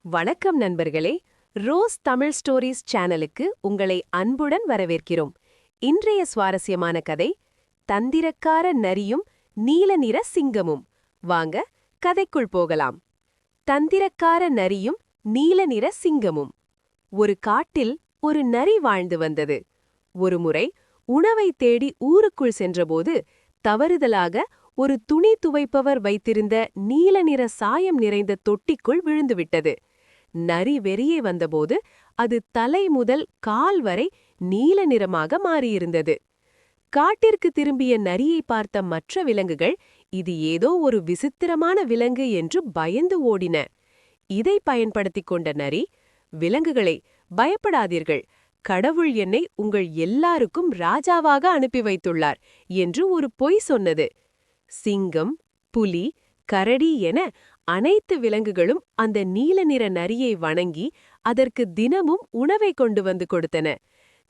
வணக்கம் நண்பர்களே. Rose Tamil stories சேனலுக்கு உங்களை அன்புடன் வரவேற்கிறோம். இன்றைய சுவாரஸ்யமான கதை தந்திரக்கார நரியும் நீல நிற சிங்கமும். வாங்க கதைக்குள் போகலாம். தந்திரக்கார நரியும் நீல நிற சிங்கமும். ஒரு காட்டில் ஒரு நரி வாழ்ந்து வந்தது. ஒருமுறை உணவை தேடி ஊருக்குள் சென்றபோது தவறுதலாக ஒரு துணி துவைப்பவர் வைத்திருந்த நீல நிற சாயம் நிறைந்த தொட்டிக்குள் விழுந்துவிட்டது. நரி வெளியே வந்தபோது அது தலை முதல் கால் வரை நீல நிறமாக மாறியிருந்தது. காட்டிற்கு திரும்பிய நரியை பார்த்த மற்ற விலங்குகள் இது ஏதோ ஒரு விசித்திரமான விலங்கு என்று பயந்து ஓடின. இதை பயன்படுத்திக் கொண்ட நரி, விலங்குகளை பயப்படாதீர்கள், கடவுள் என்னை உங்கள் எல்லாருக்கும் ராஜாவாக அனுப்பி வைத்துள்ளார் என்று ஒரு பொய் சொன்னது. சிங்கம், புலி, கரடி என அனைத்து விலங்குகளும் அந்த நீல நிற நரியை வணங்கி அதற்கு தினமும் உணவை கொண்டு வந்து கொடுத்தன.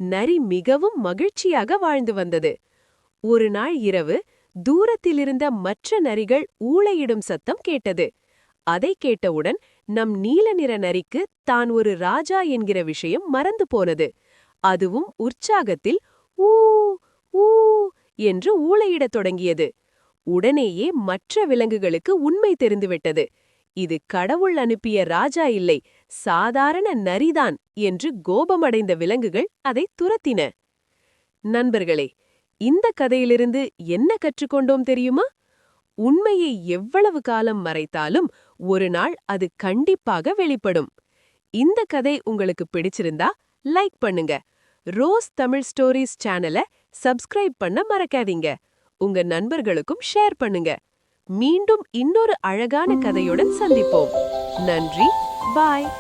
நரி மிகவும் மகிழ்ச்சியாக வாழ்ந்து வந்தது. ஒரு நாள் இரவு தூரத்திலிருந்த மற்ற நரிகள் ஊளையிடும் சத்தம் கேட்டது. அதை கேட்டவுடன் நம் நீல நிற நரிக்கு தான் ஒரு ராஜா என்கிற விஷயம் மறந்து போனது. அதுவும் உற்சாகத்தில் ஊ ஊ என்று ஊளையிடத் தொடங்கியது. உடனேயே மற்ற விலங்குகளுக்கு உண்மை தெரிந்துவிட்டது. இது கடவுள் அனுப்பிய ராஜா இல்லை, சாதாரண நரிதான் என்று கோபமடைந்த விலங்குகள் அதை துரத்தின. நண்பர்களே, இந்த கதையிலிருந்து என்ன கற்றுக்கொண்டோம் தெரியுமா? உண்மையை எவ்வளவு காலம் மறைத்தாலும் ஒரு நாள் அது கண்டிப்பாக வெளிப்படும். இந்த கதை உங்களுக்கு பிடிச்சிருந்தா லைக் பண்ணுங்க. ரோஸ் தமிழ் ஸ்டோரிஸ் சேனலை சப்ஸ்கிரைப் பண்ண மறக்காதீங்க. உங்க நண்பர்களுக்கும் ஷேர் பண்ணுங்க. மீண்டும் இன்னொரு அழகான கதையுடன் சந்திப்போம். நன்றி. பாய்.